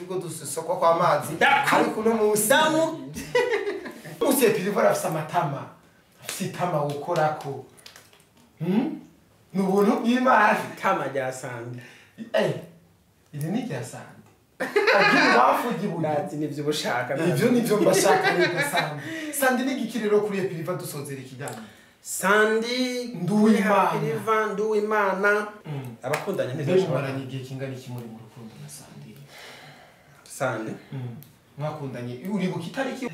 turiko dusokwa kwa amazi ariko no musi musi Piliva arafise amatama afise itama wokorako n'ubuntu bw'Imana itama rya sande iri ni rya sande agira bafugi buri ndazi nivyo ubushaka ivyo nivyo mbashaka reka sande ni igikiriro kuri Piliva dusozera ikijyanye Sandi Nduwimana abakundanye neza baranye igihe kingana iki muri mu rukundo na Sandi mwakundanye uribuka itariki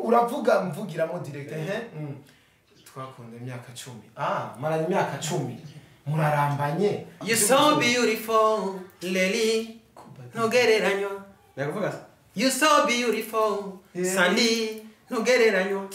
uravuga mvugiramo direct twakunda imyaka 10 maranye imyaka 10 murarambanye you so beautiful Leli ntugereranywa nakuvuga you so beautiful Sandi ntugereranywa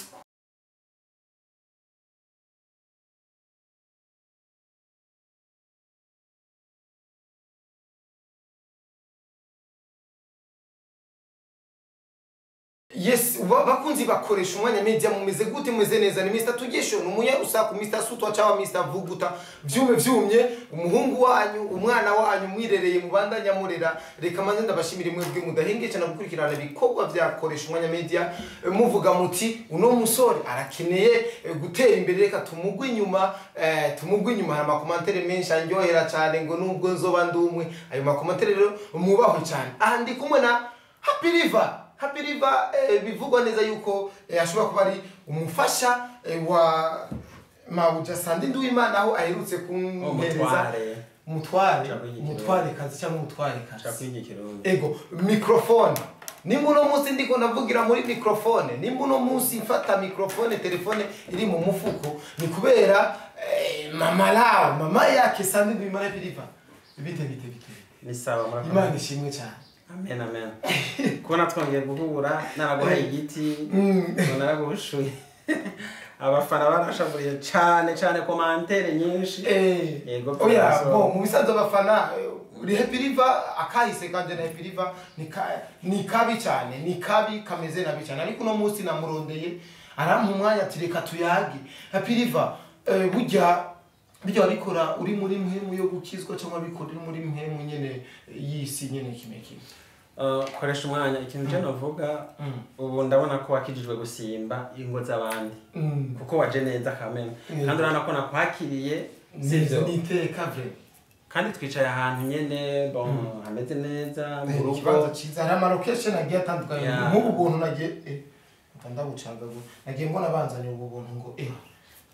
yes bakunzi bakoresha umwanya media mumeze gute mumeze neza ni Mr Tugesho numuya usaku Mr Sutwa cyangwa Mr Vuguta vyumye umuhungu wanyu umwana wanyu mwirereye mubandanya murera reka manze ndabashimira mwebwe mudahinge cyane gukurikirana bikorwa byakoresha umwanya media muvuga muti uno musore arakeneye gutera imbere reka tumugwe inyuma hari amakomantere menshi anjohera cyane ngo nubwo nzoba ndumwe ayo makomantere rero mubahwe cyane ahandi kumwe na Happy River bivugwa neza yuko ashobora kuba ari umufasha wa Mawuja Sandi Nduwimana aho aherutse kumpereza umutware kazi cyangwa umutware kazi ego microphone nimba uno munsi ndiko navugira muri microphone nimba uno munsi mfata microphone telefone iri mu mufuko ni kubera mama yake Sandi Nduwimana Happy River bite ni sawa mara Imana ishimwe cyane amen kubona twongeye guhura naraguhaye igiti naragushuye abafana barashavuriye cyane commentaire nyinshi yego oya mu bisanzwe abafana uri Happy River akahise kandi na Happy River ni kabi cyane ni kabi kameze nabi cyane ariko no munsi namurondeye arampa umwanya ati reka tuyage Happy River bijya bikora uri muri mpemu yo gukizwa cyangwa bikora uri muri mpemu nyene yisi nyene kimeke koresha umwanya ikintu cyo navuga ubu ndabona ko wakijijwe gusimba ingo z'abandi kuko waje neza kamena kandi urana ko nakwakiriye sivyo niteka vre kandi twicaye ahantu nyene bon hameze neza mu rugo kibanza ciza hari amarocation agiye atandukanye nk'ubu buntu nagiye ndabucagago nagiye mbona banzanye ubu buntu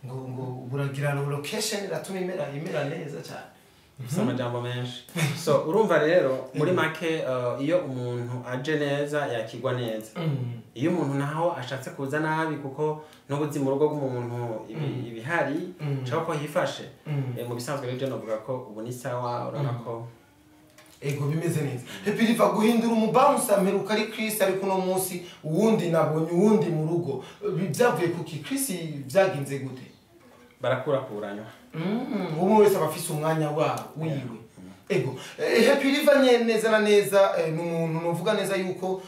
ngo buragira location iratuma imera neza cyane amajambo menshi so urumva rero muri make iyo umuntu aje neza yakigwa neza iyo umuntu naho ashatse kuza nabi kuko n'ubuzima urugo bw'umuntu ibihari cyangwa ko yifashe mu bisanzwe rero navuga ko ubu ni sawa urana ko ego bimeze neza Happy River guhindura umubouncer mperuka ari Chris ariko no munsi uwundi nabonye uwundi mu rugo byavuye kuki Chris byaginze gute barakurakuranywa ubu wese abafise umwanya wiwe ego Happy River neza na neza n'umuntu novuga neza yuko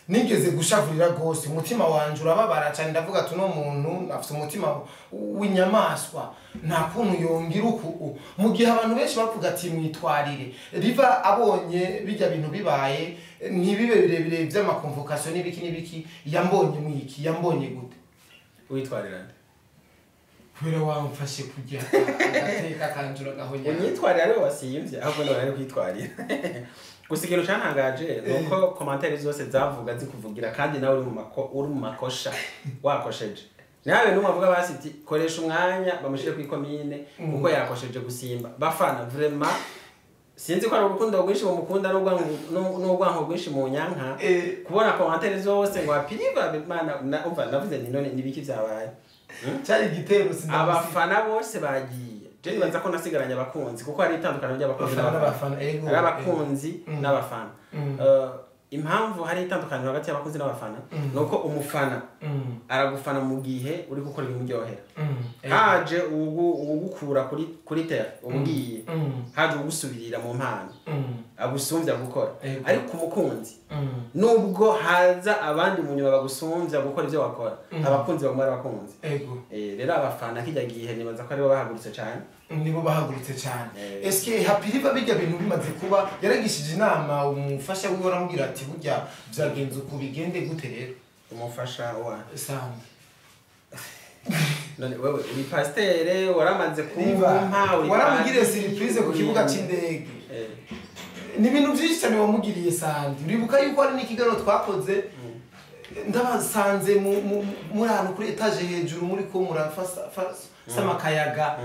nigeze gushavurira gose umutima wanje urababara cyane ndavuga tuno muntu afite umutima w'inyamaswa nta kuntu yongira uku mu gihe abantu benshi bavuga ati mwitwarire River abonye bijya bintu bibaye ntibibe birebire by'amakonvocation n'ibiki yambonye gute witwarirane kubera wamfashe kujya agateka kanjura gahonya unyitwarira rero wasiyimvye ahubwo no bari kwitwarira gusa ikintu cyantangaje nuko commentaire zose zavuga zikuvugira kandi nawe uri mu makosha wakosheje nawe numwe avuga basiti koresha umwanya bamushire ku ikomine kuko yakosheje gusimba bafana vraiment sinzi ko ari urukundo rwinshi bamukunda n'ubwanko bwinshi mu nyanka kubona commentaire zose ngo Happy River Imana umva navuze nti none nibiki byabaye cyari gitero sinabafana abafana bose bagiye je nibanza ko nasigaranye abakunzi kuko hari itandukano ry'abakunzi n'abafana ego abakunzi n'abafana impamvu hari itandukaniro hagati y'abakunzi n'abafana nuko umufana aragufana mu gihe uri gukora ibimuryohera haje ugukura kuri terre ubugiye haje ugusubirira mu mpano agusumbya gukora ariko umukunzi nubwo haza abandi mu nyuma bagusumbya gukora ibyo wakora abakunzi bagumara abakunzi rero abafana kijya gihe nibaza ko aribo bahagurutse cyane nibo bahagurutse cyane eske Happy River bijya bintu bimaze kuba yaragishije inama umufasha wiwe aramubwira ati burya byagenze uko bigende gute rero umufasha wa sana none wewe uri pastere waramaze kumpa waramugiriye surprise ku kibuga cy'indege ni ibintu byinshi cyane wamugiriye sandi uribuka yuko ari n'ikigano twakoze ndabasanze muri ahantu kuri etage hejuru muri ko murafasa samakayaga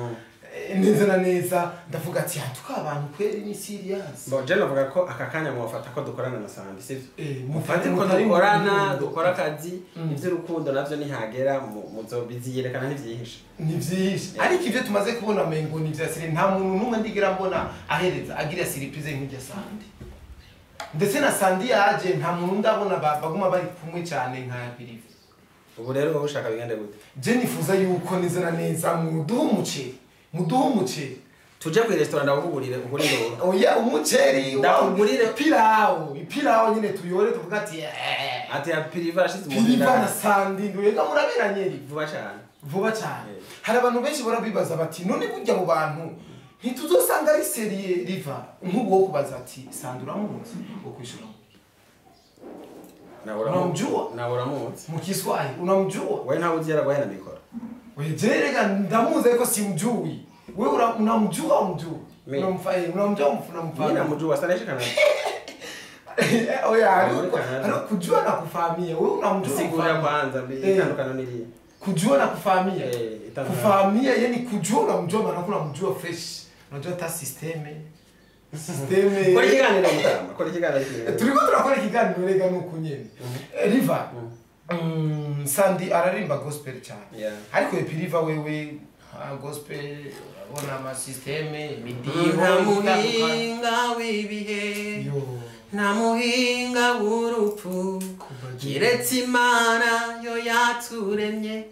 neza na neza ndavuga ati hatuka abantu kweri ni serious bo je navuga ko aka kanya mwafata ko dukorana na Sandi sivyo mufate ko dukorana dukora akazi ivyo rukundo navyo ntihagera muzobiziyerekana nivyihishe ariko ivyo tumaze kubona mengo ni vyasire nta muntu numwe ndigira mbona ahereza agira surprise nk'ijya Sandi ndetse na Sandi yaje nta muntu ndabona baguma bari kumwe cyane nka Happy River ubu rero ushaka bigende gute je nifuza yuko neza na neza muduhe umuceri tuje ku restaurant ndakugurire ugurire oya umuceri ndakugurire ipirawo nyine tuyore tuvuga ati Happy River ashize mu nda na Sandi ndwega muraberanye vuba cyane hari abantu benshi barabibaza bati none burya mu bantu ntituzosanga ari serie River nk'uwo kubaza ati Sandi uramuzi ngo kwishura na uramuzi mu Kiswahili unamjua wewe ntawe uzi yaragwahera mikoro wewe jerega ndamuzi ariko simjui wewe unamjua unamjua mimi namjua sana hicho kana oya ano kujua na kufahamia wewe unamjua sigura kwanza itandukano nili kujua na kufahamia kufahamia yani kujua unamjua maana unamjua fresh unajua ta systeme kwa kiganiro mutama kwa kiganiro turiko turakora ikiganiro rega nuko nyene River Sandi ararimba gospel cyane ariko Happy River wewe gospel bona ama systeme muhinga wibihe nta muhinga w'urupfu kiretse Imana yo yaturemye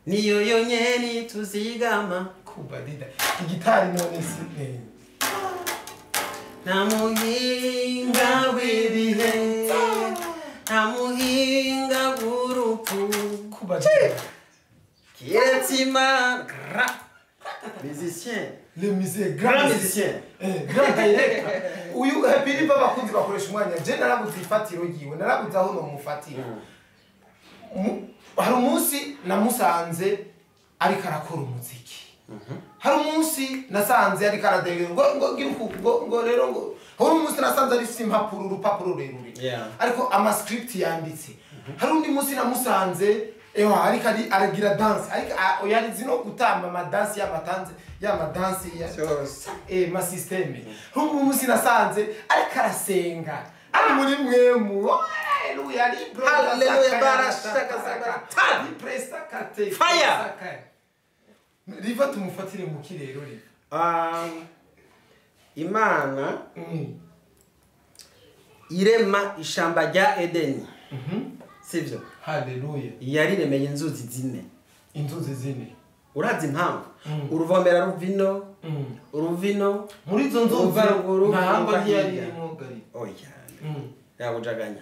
niyo yonyene tuzigama kubadida igitari none si nta muhinga wibihe nta muhinga w'urupfu kubadida kiretse Imana musicien le musicien grand musicien grand directeur uyu Happy River bakunzi bakoresha umwanya je narabuze ifatiro giwe narabuze aho no mufatira hari umunsi namusanze ariko arakora umuziki hari umunsi nasanze ariko aradege ngo rero ngo hari umunsi nasanze ari simpapuro urupapuro rurerure ariko ama script yanditse hari undi munsi namusanze ariko aragira dance ariko yarizi no gutamba ama dance y'amadanse ma systeme hari umunsi nasanze ariko arasenga ari muri mwemu haleluya haleluya barashaka tadi presta kate fire River tumufatire mu kirero Imana irema ishamba rya Edeni sivyo haleluya yariremeye inzuzi zine urazi impamvu uruvomera ruvino muri izo nzuzi ntabwo ntiyarimo gari oya yabujaganya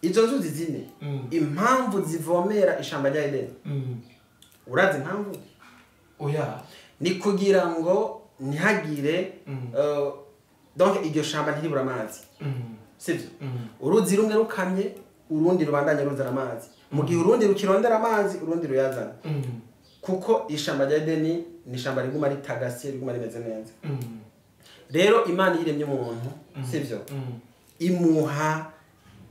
izo nzuzi zine impamvu zivomera ishamba rya Edeni urazi impamvu oya ni kugira ngo ntihagire donc iryo shamba ntiribura amazi sivyo uruzi rumwe rukamye urundi rubandanye ruzana amazi mu gihe urundi rukirondera amazi urundi ruyazana kuko ishamba rya Edeni ni ishamba riguma ritagasiye riguma rimeze neza rero Imana yiremye umuntu sivyo imuha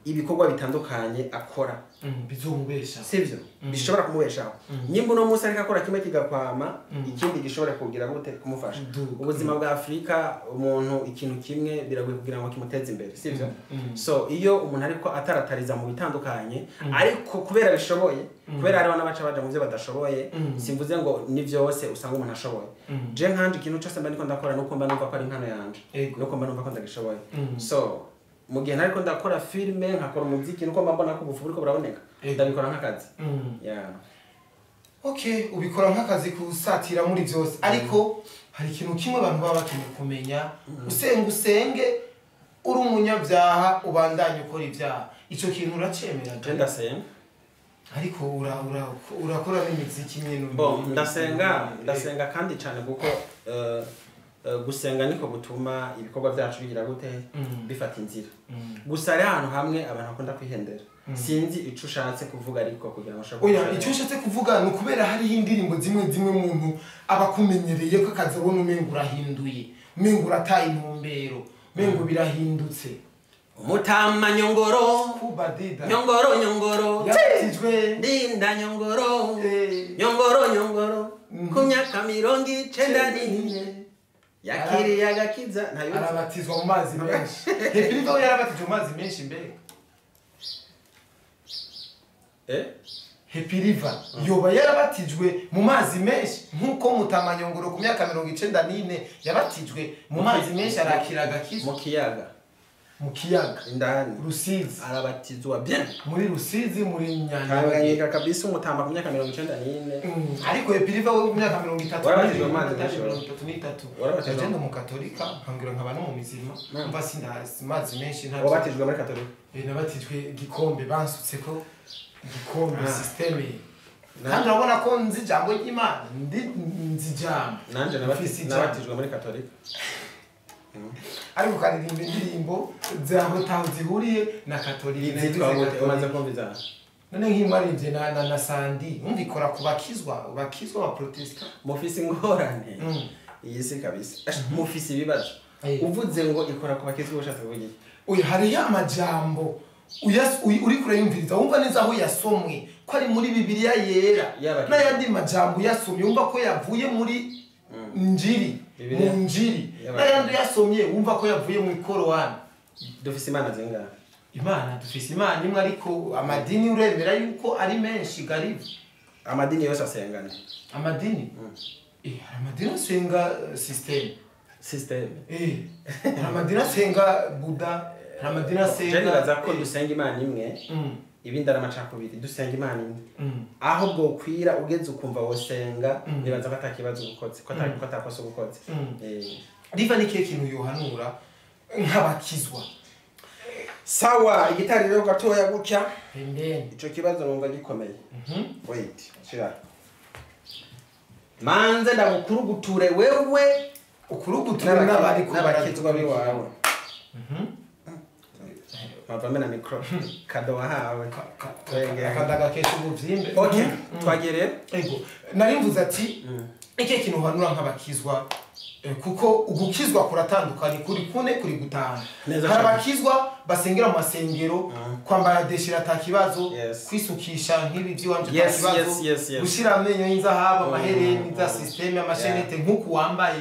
ibikorwa bitandukanye akora bizomubesha sivyo bishobora kumubeshaho nyimbo no musa ariko akora kimwe kigakwama ikindi gishobora kugira gute kumufasha ubuzima bwa Afrika umuntu ikintu kimwe biragoye kugira ngo kimuteze imbere sivyo so iyo umuntu ariko ataratariza mu bitandukanye ariko kubera bishoboye kubera ari n'abaca baje mu byo badashoboye simvuze ngo ni byose usanga umuntu ashoboye je nkanje ikintu cyose mba niko ndakora nuko mba numva ko ari impano yanje nuko mba numva ko ndagishoboye so mu gihe ntariko ndakora filime nkakora umuziki nuko mbona ko ubufu buriko buraboneka ndabikora nk'akazi okay ubikora nk'akazi kusatira muri byose ariko hari ikintu kimwe abantu baba bakeneye kumenya usenge uri umunyabyaha ubandanye ukora ibyaha ico kintu uracemera ndasenga ariko urakora n'imiziki nyene bon ndasenga kandi cyane kuko gusenga niko gutuma ibikorwa byacu bigira gute bifata inzira gusa ari ahantu hamwe abantu bakunda kwihendera sinzi ico ushatse kuvuga ariko kugira ngo ushobore oya ico ushatse kuvuga no kubera hari indirimbo zimwe muntu abakumenyereye ko akazabona umengo urahinduye umengo urataye intumbero umengo birahindutse Mutama nyongoro kubadida nyongoro yatijwe ndinda nyongoro kumyaka 94 yakiri agakiza ntayo arabatizwa mu mazi menshi hepfo yarabatijwe mu mazi menshi mbere Happy River yoba yarabatijwe mu mazi menshi nkuko Mutama nyongoro ku myaka 94 yabatijwe mu mazi menshi arakira agakiza mu kiyaga indani Rusizi arabatizwa bien muri Rusizi muri Nyanya kabisa Mutama ku myaka 94 ariko Happy River ku myaka 30 warabatizwa amazi menshi 33 warabatizwa mu katolika nkangira nkaba no mu mizima mva sindazi mazi menshi nta wabatijwe muri katolika nabatijwe gikombe bansutse ko gikombe systeme kandi urabona ko nzi jambo ry'Imana nzi jambo nanje nabatijwe muri katolika ariko karirimba indirimbo zaho taho zihuriye na katolika umaze kumviza none nk'imarivye na sandi umvikora kubakizwa ba protestant mufisi ngorane iyi si kabisa mufisi ibibazo uvuze ngo ikora kubakizwa ushatse kuvuga oya hari amajambo uri kurayumviriza wumva neza aho yasomwe ko ari muri Bibiliya yera n'ayandi majambo yasomye wumva ko yavuye muri njiri mu njiri n'ayandi yasomye wumva ko yavuye mu Korowani dufise imana zingahe dufise imana imwe ariko amadini uremera yuko ari menshi garivu amadini yose asengana amadini amadini asenga system amadini asenga Buddha amadini asenga nibaza ko dusenga imana imwe ibindi aramacakubiri dusenga imana imwe aho bwo kwira ugeze ukumva wosenga nibaza ko atakibazo gukoze ko atakoso gukoze riva ni kihe kintu yohanura nk'abakizwa sawa igitari rero gatoya gutya pembeni ico kibazo numva gikomeye wait shira manze ndagukuruguture wewe ukuruguture n'abari kubakizwa biwawe Mavame na mikro kado wahawe akadaga kesho ubuvyimbe okay twagere ego narimvuze ati iki kintu hanura nk'abakizwa kuko ugukizwa kuratandukanye kuri gutanga harabakizwa basengera mu masengero kwambara deshira atakibazo kwisukisha nk'ibi by'iwanje atakibazo gushira amenyo y'inzahabu amahereni za systeme amashenete nkuko wambaye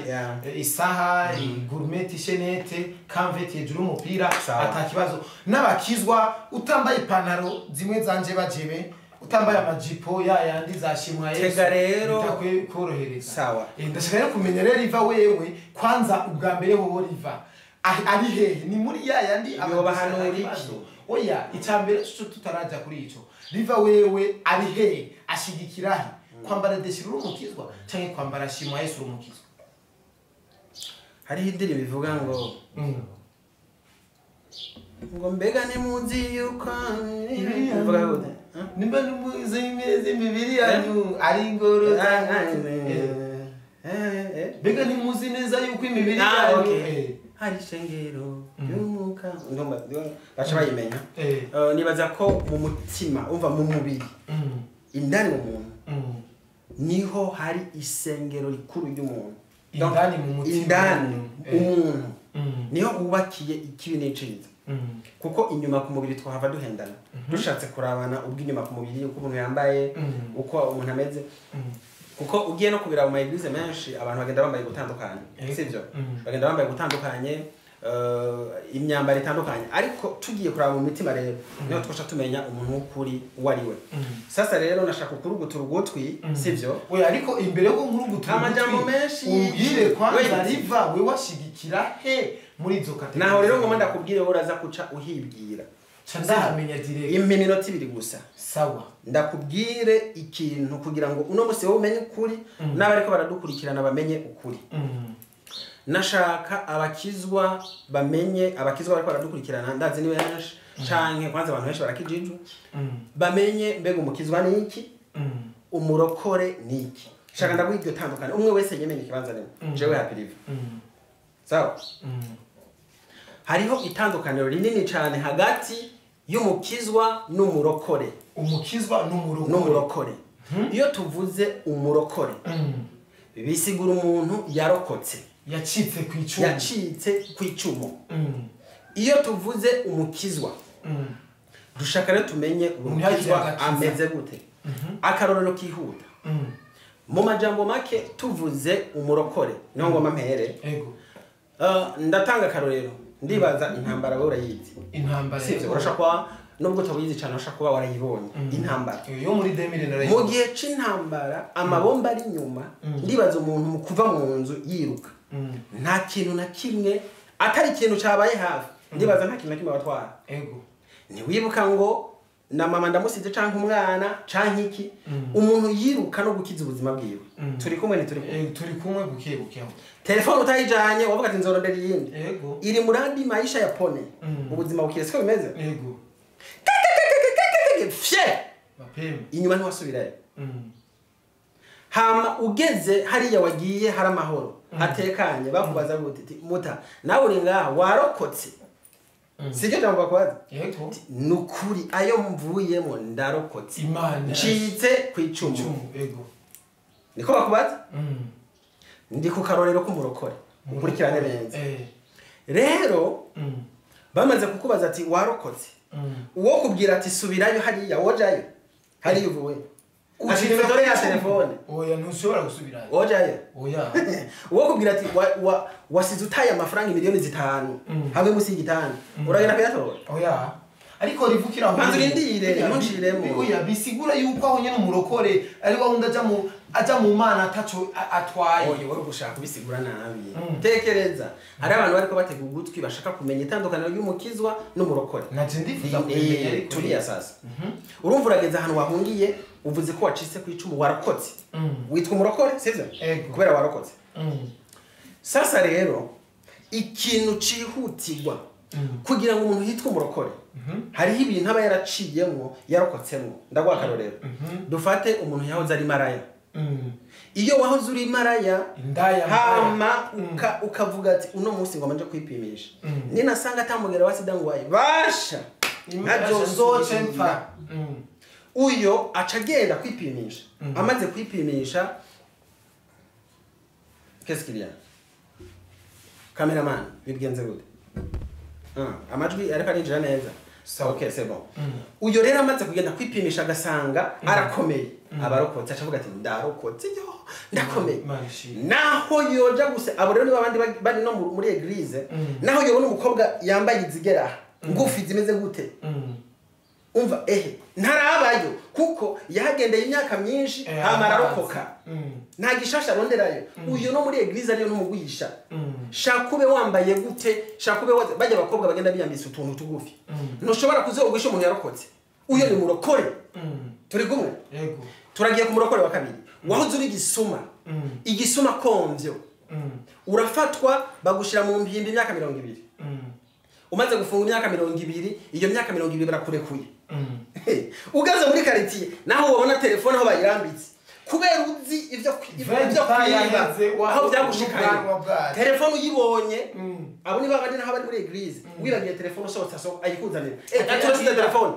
isaha gourmet shenete kanveti hejuru umupira atakibazo n'abakizwa utambaye ipantaro zimwe zanje bajebe utambaye amajipo yandi zashimwa Yesu tega rero korohereza sawa ndashaka rero kumenya rero riva wewe kwanza ubwa mbere ho riva ari hehe ni muri yandi abahanuri oya icambere cyo tutaraja kuri ico riva wewe ari hehe ashigikirahe kwambara deshira umukizwa canke kwambara shimwa Yesu umukizwa hari hidiri bivuga ngo mbega ni muzi yuko bivuga gute nimba numuzi imeze imibiri yanyu ari ngoro mbega ni muzi neza yuko imibiri yanyu hari shengero y'umuka ndumva bacha bayimenya nibaza ko mu mutima umva mu mubiri indani mu muntu niho hari isengero rikuru ry'umuntu indani mu mutima indani umuntu niho ubakiye ikibi n'iciza kuko inyuma ku mubiri twahava duhendana dushatse kurabana ubw'inyuma ku mubiri uko umuntu yambaye uko umuntu ameze kuko ugiye no kubira mu mayigize menshi abantu bagenda bambaye gutandukanye sivyo bagenda bambaye gutandukanye imyambaro itandukanye ariko tugiye kuraba mu mitima rero niho twasha tumenya umuntu w'ukuri wari we sasa rero nashaka kurugutura ugutwi sivyo we ariko imbere yo nkurugutura amajambo menshi ubwire kwanza riva we washigikira he muri izo kategori naho rero ngoma ndakubwire wowe uraza kuca uhibwira ndamenya direct iminota 2 gusa sawa ndakubwire ikintu kugira ngo uno musi wowe umenye ukuri n'abariko baradukurikirana bamenye ukuri nashaka abakizwa bamenye abakizwa bariko baradukurikirana ndazi niwe benshi canke kwanza abantu benshi barakijijwe bamenye mbega umukizwa ni iki umurokore ni iki shaka ndagwiryo tandukanye umwe wese yemenye ikibanza nimwe jewe happy live sawa hariho itandukaniro rinini cyane hagati y'umukizwa n'umurokore umukizwa n'umurokore iyo tuvuze umurokore bisigura umuntu yarokotse yacitse kw'icumu iyo tuvuze umukizwa dushaka rero tumenye umukizwa ameze gute akarorero kihuta mu majambo make tuvuze umurokore niho ngoma mpere ndatanga akarorero ndibaza intambara wewe urayizi intambara sivyo urashaka nubwo tabizi cyane urashaka kuba warayibonye intambara yo muri 2000 mu gihe c'intambara amabomba ari nyuma ndibaza umuntu mu kuva mu nzu yiruka nta kintu na kimwe atari ikintu cyabaye hafi ndibaza nta kintu na kimwe batwara ni wibuka ngo na mama ndamusize canke umwana canke iki umuntu yiruka no gukiza ubuzima bwiwe turi kumwe ni turi kumwe buke telefone utayijanye wavuga ati nzorondera iyindi iri murandi maisha ya pone ubuzima bukirese ko bimeze fye inyuma ntiwasubirayo hama ugeze hariya wagiye hari amahoro atekanye bakubaza gute muta nawe uri ngaha warokotse sije jambo bakwaza nukuri ayo mvuyemo ndarokotse ncitse kwicumu niko bakubaza ndi ku karorero k'umurokore ukurikirane neza rero bamaze kukubaza ati warokotse uwo kubwira ati subirayo hariya wojayo hari uvuwe ashira dore ya telefone oya ntushobora gusubirayo wojayo oya uwo kubwira ati wasize utaye amafaranga miliyoni 5 hamwe musi y'igitanda uragenda kuyatora oya ariko rivukira aho manzurindire ntunciremo oya bisigura yuko aho nyene umurokore ari wa wundi aja mu mana ataco atwaye oya wari gushaka kubisigura nabi tekereza hari abantu bariko batega ugutwi bashaka kumenya itandukaniro y'umukizwa n'umurokore naje ndifuza kumenya ariko turiya sasa urumva urageze ahantu wahungiye uvuze ko wacitse kwicumu warokotse witwa umurokore sivyo kubera warokotse sasa rero ikintu cihutirwa kugira ngo umuntu yitwe umurokore hariho ibintu aba yaraciyemo yarokotsemo ndagwa akarorero dufate umuntu yahoze ari maraya iyo wahoze uri maraya hama ukavuga ati uno munsi ngo manje kwipimisha ninasanga atamugera wa sida ngwaye basha ntajo zoce mfa uyo acagenda kwipimisha amaze kwipimisha qu'est-ce qu'il y a cameraman bigenze gute amajwi ariko arinjira neza okay c'est bon uyo rero amaze kugenda kwipimisha agasanga arakomeye abarokotse acavuga ati ndarokotse yo ndakomeye naho yoja guse abo rero niba abandi bari no muri eglise naho yobona umukobwa yambaye izigera ngufi zimeze gute umva ntarabayo kuko yahagendeye imyaka myinshi hamararokoka nta gishasha ronderayo uyo no muri eglise ariyo n'umugwisha shakube wambaye gute shakube bajya abakobwa bagenda biyambisa utuntu tugufi ntushobora kuzoguhisha umuntu yarokotse uyo ni murokore turi gumwe yego turagiye ku murokore wa kabiri wahoze uri igisuma komvyo urafatwa bagushira mu mpimbi imyaka 200 umaze gufunga imyaka 200 iyo myaka 200 barakurekuye ugaze muri quartier naho ubona telefone aho bayirambitse kubera uzi ivyo kwiba aho byagushikanye telefone uyibonye abo niba bari naho bari muri eglise wibagiye telefone so ayikuzanira aturasize telefone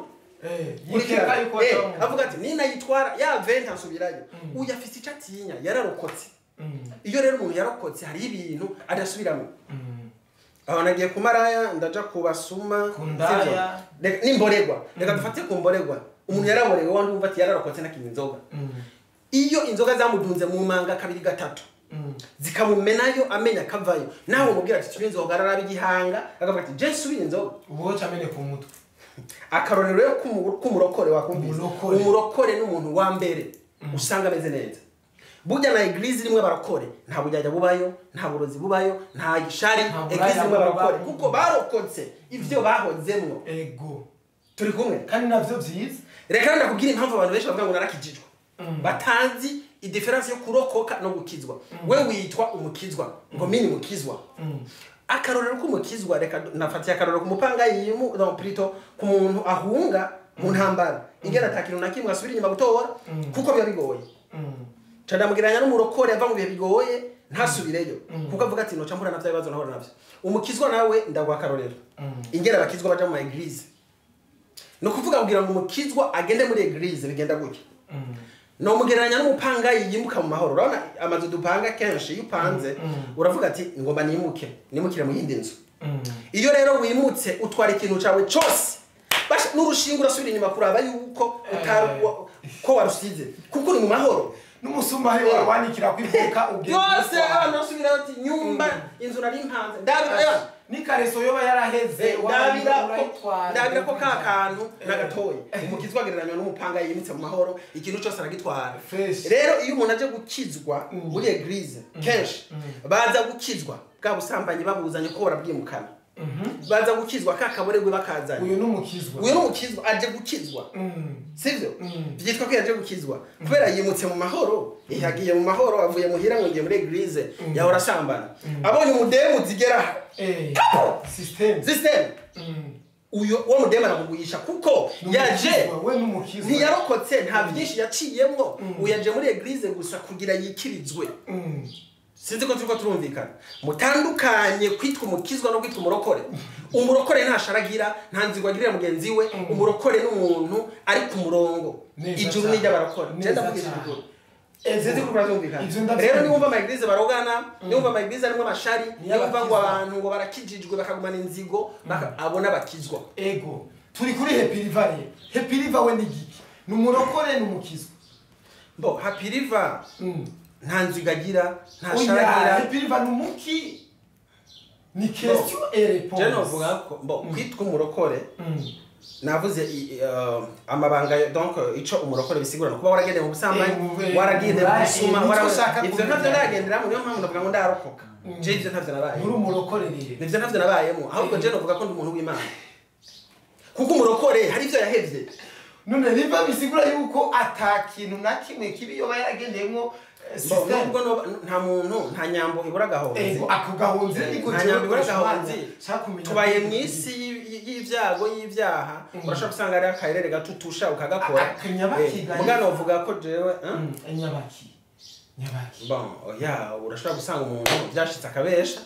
avuga ati nina yitwara ya 20 asubirayo uyafise icatinya yararokotse iyo rero umuntu yarokotse hari ibintu adasubiramo abanagiye kumaraya ndaja kubasuma kundaya nimboregwa reka dufate kumboregwa umuntu yaraborewe wandi umva ati yararokotse nakinya inzoga iyo inzoga zamudunze mu manga 2 3 zikamumenayo amenya kavayo nawe umubwira ati tubinze ogarara bigihanga akavuga ati je subira inzoga ubo camene ku mutwe akarorero yo kumurokore wakumvise umurokore n'umuntu wa mbere usanga ameze neza burya na eglise rimwe barakore nta bujyajya bubayo nta burozi bubayo nta gishari eglise rimwe barakore kuko barokotse ivyo bahozemwo ego turi kumwe kandi navyo vyiza reka ndakubwira impamvu abantu benshi bavuga ngo narakijijwe batanzi idiference yo kurokoka no gukizwa we witwa umukizwa ngo mini mukizwa akarorero k'umukizwa reka nafatiye akarorero kumupanga yimu no plito ku muntu ahunga mu ntambara ingera atakintu na kimwe asubira inyuma gutora kuko biba bigoye Cadamugiranya n'umurokore ava mu bihe bigoye ntasubireyo kuko avuga ati no campura navyo bibazo nahora navyo umukizwa nawe ndagwa akarorero ingera abakizwa baja mu eglise no kuvuga kugira ngo umukizwa agende muri eglise bigenda gutya no mugereranya n'umupanga yimuka mu mahoro urabona amazu dupanga kenshi yupanze uravuga ati ngomba nimukire mu yindi nzu iyo rero wimutse utwara ikintu cawe cyose basha n'urushinga urasubira inyuma kuraba yuko ko warusize kuko uri mu mahoro n'umusumba he wanikira kwibuka ugende yose abantu basubira ati nyumba inzu nari impanze ndabira ni kareso yoba yaraheze ndabira ko kakantu nagatoye umukizwa gereranywa n'umupanga yimitse mu mahoro ikintu cyose aragitwara rero iyo umuntu aje gukizwa muri eglise kenshi baza gukizwa bwa busambanyi babuzanye ko barabwimukana baza gukizwa kakaboregwe bakazanye uyu n'umukizwa aje gukizwa sivyo byitwa ko yaje gukizwa kubera yimutse mu mahoro yagiye mu mahoro avuye muhira ngo ngiye muri eglise yahora sambana abonye umudemu zigera system uyo wo mudemu aramugurisha kuko yaje ntiyarokotse nta byinshi yaciyemwo uyaje muri eglise gusa kugira yikirizwe sinzi ko turiko turumvikana mutandukanye kwitwa umukizwa no kwitwa umurokore umurokore ntasharagira nta nzigwa agirira mugenzi we umurokore n'umuntu ari ku murongo ijuru ni ry'abarokore genda vuga ijuru sinzi ko turumvikana rero niwumva ama eglise barogana niwumva ama eglise arimo amashari niwumva ngo abantu ngo barakijijwe bakagumana inzigo abona bakizwa ego turi kuri Happy River we ni giki ni umurokore n'umukizwa bo Happy River nta nzigagira nta sharagira Happy River n'umuki ni question et réponse je no vuga ko bo kwitwa umurokore navuze amabanga donc ico umurokore bisigura no kuba waragendeye mu busambanyi waragendeye mu busuma ivyo ntavyo nagenderamo niyo mpamvu ndavuga ngo ndarokoka je ivyo ntavyo nabaye muri umurokore rero ivyo ntavyo nabayemo ahubwo je no vuga ko ndi umuntu w'Imana kuko umurokore hari ivyo yahevye none riva bisigura yuko atakintu na kimwe kibi yoba yaragendeyemo nubwo nta muntu nta nyambo ibura gahonzi ako gahonzi niko nta nyambo ibura gahonzi tubaye mu isi y'ivyago y'ivyaha urashobora gusanga ari akayerere gatutusha ukagakora mugano uvuga ko jewe nyabaki bon oya urashobora gusanga umuntu byashitse akabesha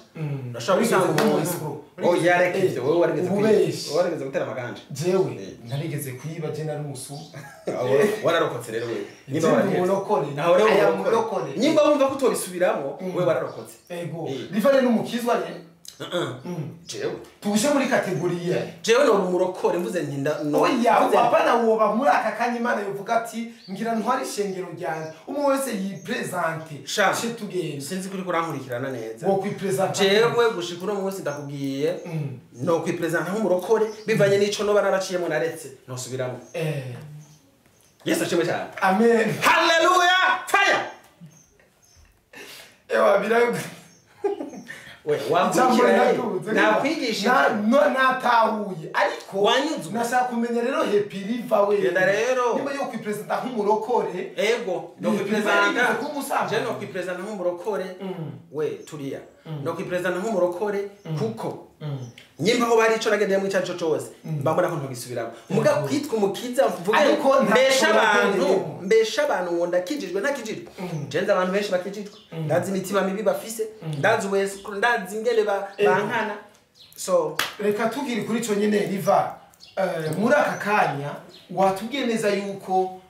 urashobora gusanga umuntu oya reka ivyo wowe warigeze gutera amaganje jewe narigeze kwiba je nari umusumu wararokotse rero wewe niba umurokore naho rero umurokore nimba wumva ko utobisubiramo wewe wararokotse ego rivane n'umukizwa rero jewe tubushe muri kategoriya jewe no umurokore mvuze ntinda no apana woba muri aka kanya Imana yovuga ati ngira ntwari shengero ryanjye umwe wese yipresente chez tugende sinzi kuri kurankurikirana neza wo kwipresenta jewe gushika uno munsi ndakubwiye no kwipresenta nk'umurokore bivanye n'ico no bararaciyemo naretse no subiramo Yesu ashimwe cyane amen hallelujah fire ewa birago we wamukira nakwigisha natahuye ariko nashaka kumenya rero Happy River we niba yo kwipresenta nk'umurokore ego no kwipresenta je no kwipresenta nk'umurokore we turiya no kwipresenta nk'umurokore kuko nyimba ho bari ico nagendeye mu cyacu cyose mbambona ko ntugisubiramo muga kwitwa umukiza mvuge mbesha abantu ngo ndakijijwe ntakijijwe jenza abantu benshi bakijijwe ndazi imitima mibi bafise ndazi wese ndazi ingene bankana so reka tugiri kuri ico nyene River muri aka kanya watubwiye neza yuko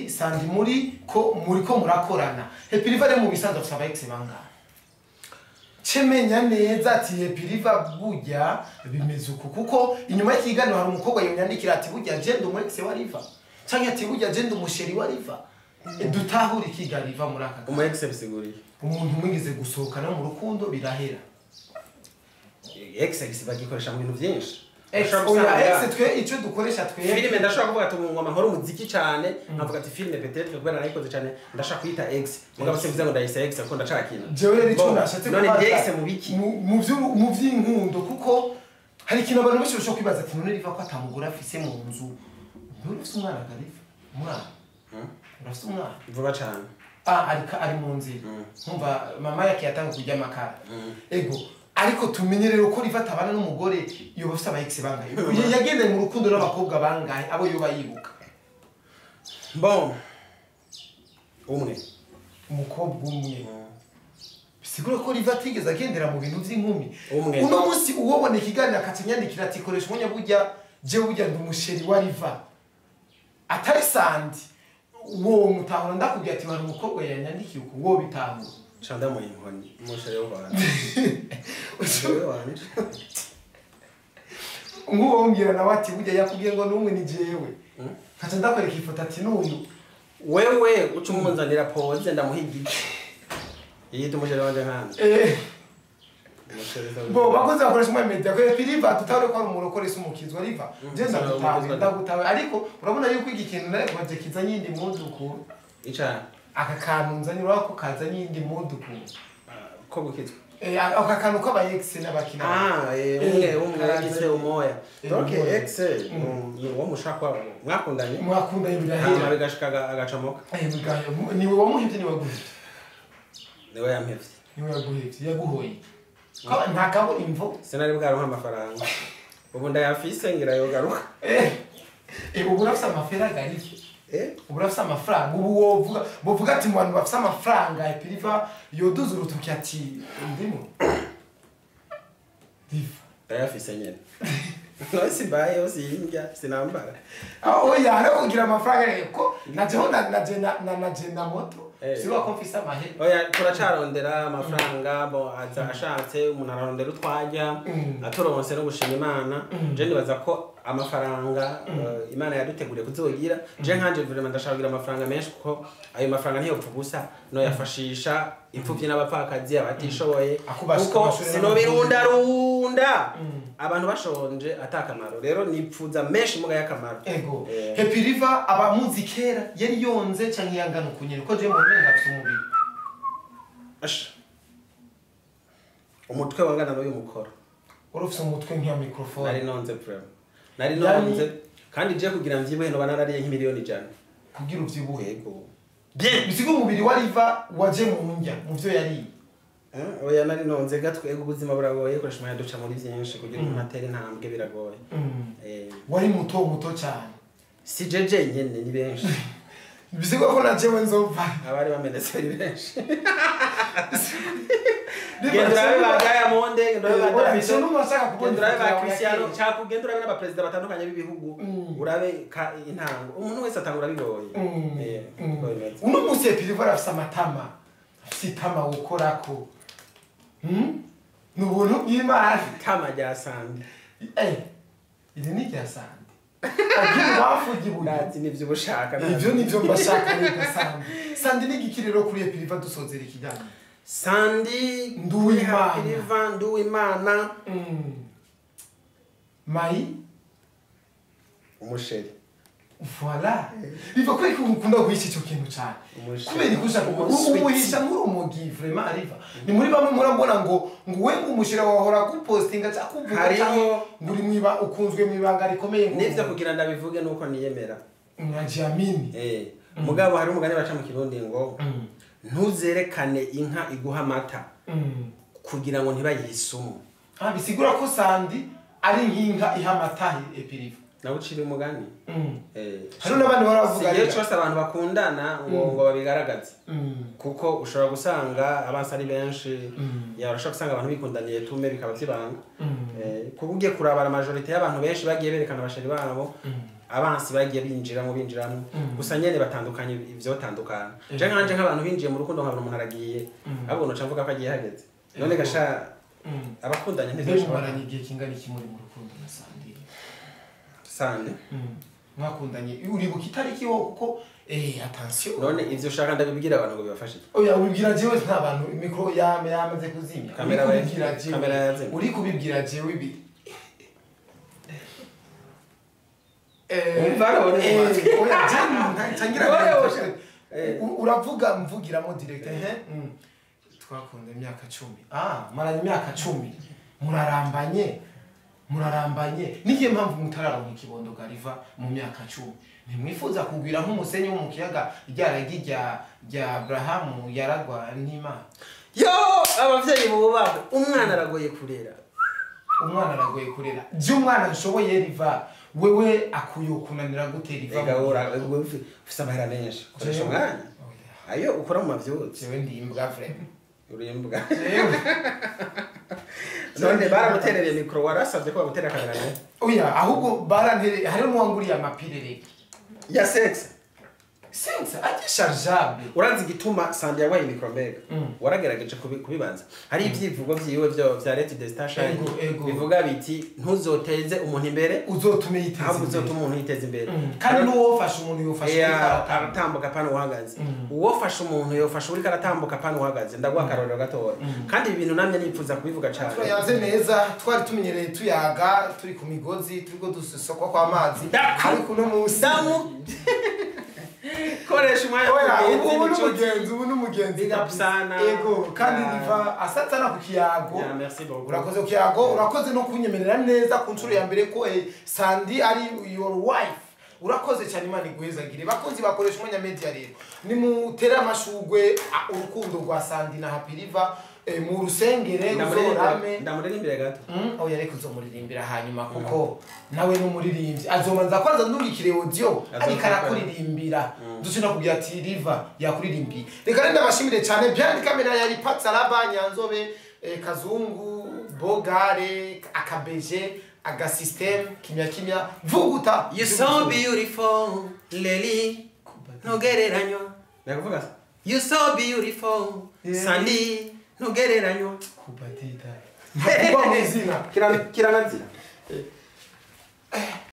sandi muri ko murakorana Happy River mu bisanzwe afite abayex bangana cemenya neza ati Happy River burya bimeze uko kuko inyuma y'ikigano hari umukobwa yonyandikira ati burya je ndi umwex wa River cyangwa ati burya je ndi umusheri wa River dutahura ikigali iva muri aka umu ex bisiguriye umuntu mwigize gusohokana mu rukundo birahera ex bagikoresha mu bintu byinshi oya twe icyo dukoresha twe filime ndashaka kuvuga ati ngoma nkora umuziki cyane nkavuga ati filime peut-être kubera nayikoze cyane ndashaka kuyita ex mugabo simvuze ngo ndayise ex kuko ndacakina jewe rero icyo nashatse none ex mu biki mu by'inkundo kuko hari ikintu abantu benshi bashobora kwibaza ati none riva ko atamugura afise mu nzu none ufite umwana garifa umwana urafite umwana vuba cyane ari mu nzira nkumva mama yake yatanga kujya amakara ego ariko tumenye rero ko rifata abana n'umugore iyo bafite aba ex bangahe yagendeye mu rukundo n'abakobwa bangahe abo yo bayibuka bon umwe umukobwa umwe bisigura ko riva atigeze agendera mu bintu by'inkumi umwe uno munsi uwobona ikiganiro akatanyandikira ati koresha umwanya burya ndi umusheri wa riva atari sandi uwo mutahura ndakubwira ati bari umukobwa yanyandikiye uko wo bitahura chanda mu inkoni umusheri w'abantu nguwo mbwira nawe ati burya yakubwiye ngo n'umwe ni jewe kaca ndakwereka ifoto ati n'uyu wewe uca umunzanira pose ndamuhigira yita umusheri wanje nkandi bo bakoze bakoresha umwe media ko piriva tutare ko ari umurokore sumukizwa riva je ndagutawe ariko urabona yuko iki kintu naye kwaje kizanye indi muduku ica aka kantu nzanye urako kazanye indi muduku ko gukizwa aka kantu ko aba ex n'abakina umwe yagize umoya donc ex wo mushaka mwakundanye birahera bigashika agacamoka niwe wamuhivye niwe guhivye niwe yampevye niwe yaguhivye yaguhoye nta kaburimbo sinari bwaronka amafaranga ubu ndayafise ngira yogaruka ubu urafise amafaranga ariko ubu urafise amafaranga ubu wovuga ati mu bantu bafise amafaranga epiriva yoduza urutoki ati ndimo diva ndayafise nyene no simbaye osiyinja sinambara oya hari kugira amafaranga ko najeho na moto siwa ko mfise amahera oya turacarondera amafaranga bo aza ashatse umuntu ararondera utwajya atoronse no gushima Imana je nibaza ko amafaranga Imana yaduteguriye kuzogira je nkanje vraiment ndashaka amafaranga menshi kuko ayo mafaranga ntiyo pfugusa no yafashisha imfuvyi n'abapfakazi abatishoboye kuko sinobirunda abantu bashonje atakamaro rero nipfuza menshi muga yakamaro ego Happy River aba muzikera yari yonze canke yangana ukunyere ko je mu ntenga cy'umubiri umutwe wangana n'uyu mukoro urufise umutwe nk'iya microphone nari nonze prem nari nonze kandi je kugira mvyibuhe no banarariye nk'imiliyoni 100 kugira uvyibuhe yego bien bisigo umubiri wa River waje mu njya mu byo yari oya nari nonze gatwe ubuzima buragoye koresha umwanya duca muri byinshi kugira ngo ntatere intambwe biragoye wari muto cyane si jeje nyene ni benshi bisigo ko na jewe nzova abari bamenetse ari benshi gendurabe bagaya monde gendurabe badafise n'umashaka gendurabe ba Cristiano cyako gendurabe n'abapresident batandukanye b'ibihugu urabe intango umuntu wese atangura bigoye uno munsi Happy afise amatama afise itama ukorako n'ubuntu bw'Imana itama rya sande iri ni rya sande agira bafugi bundi nivyo bushaka ivyo nivyo mbashaka reka sande ni gikirero kuri Happy dusozera ikijyanye Sandi Nduwimana Mai umusheri voilà biva ko ikunda guhisha icyo kintu cyane kubera ikushaka umuhisha muri umugi vraiment ariva ni muri bamwe murambona ngo we umushira wahora gupostinga cyakuvuga cyangwa nguri mwiba ukunzwe mwibanga rikomeye nivyo kugira ndabivuge nuko niyemera mwajiamini mugabo hari umugani baca mu kirundi ngo ntuzerekane inka iguha amata kugira ngo ntibayisumu bisigura ko sandi ari nk'inka iha amata Happy nawe ucira umugani hari n'abandi baravuga rero cyose abantu bakundana ngo babigaragaze kuko ushobora gusanga abansi ari benshi yarashaka gusanga abantu bikundaniye tume bikaba byibanga kuko ugiye kurabara majorite y'abantu benshi bagiye berekana abasheri babo abansi bagiye binjiramo gusa nyene batandukanye ivyo tandukana je nkanje nk'abantu binjiye mu rukundo nkabona umuntu aragiye ahubwo no camvuga ko agiye hageze none gasha abakundanye ntibashobora igihe kingana iki muri mu rukundo na Sandi mwakundanye uribuka itariki wo kuko attention none ivyo ushaka ndabigira abantu ngo bibafashe oya ubibwira jewe nta bantu mikro yamaze kuzimya kamera yazimya uri kubibwira jewe ibi uravuga mvugiramo direct twakunze imyaka 10 maranye imyaka 10 murarambanye niye mpamvu mutararonka ikibondo gariva mu myaka 10 ntimwifuza kugwira nk'umusenyi wo mu kiyaga rya Abrahamu yaragwa n'Imana yo abavyeyi bubaba umwana aragoye kurera umwana nshoboye riva wewe akuyo kunanira gute riva gahora ufisa amahera menshi koresha umwanya ayo ukora mu mavyutse jewe ndi imbwa frame uri imbwa none baramuterereye mikro warasavye ko bagutera kamera nayo oya ahubwo barantere hari n'uwanguriye amapirere ya sex ati chargeable uranzi gituma Sandy yawaye microbag waragerageje kubibanza hari ivyivugo vyiwe vya Red de Station bivuga biti ntuzoteze umuntu imbere uzotume yiteze ahubwo uzotuma umuntu yiteze imbere kandi nuwofasha umuntu yofasha aratambuka pana uhagaze uwofasha umuntu yofasha uri karatambuka pana uhagaze ndaguha akarorero gatoya kandi ibi bintu namye nipfuza kubivuga cyane turayaze neza twari tumenyereye tuyaga turi ku migozi turiko dusokwa kwa amazi ariko no musi koresha umwanya ubu n'umugenzi sana ego kandi niva asatana ku kiyago urakoze ku kiyago urakoze no kunyemerera neza ku ncuro ya mbere ko Sandy ari your wife urakoze cyane Imana iguhezagire bakunzi bakoresha umwanya media rero ni mutere amashugwe urukundo rwa Sandy na Happy River mu rusengere uzorame ndamuririmbira gato oya reko uzomuririmbira hanyuma kuko nawe n'umuririmbyi azomanza kwanza ndungikire audio ariko arakuririmbira dushina kugira ati River yakuririmbiye reka renda bashimire cyane byandi kamera yari Patsalaba Nyanzobe Kazungu Bogare akabeje aga system kimya vuguta you so beautiful Leli nogereranywa nakuvuga you so beautiful Sandy nogereranywa kubatita ntabwo mwizina kiranazira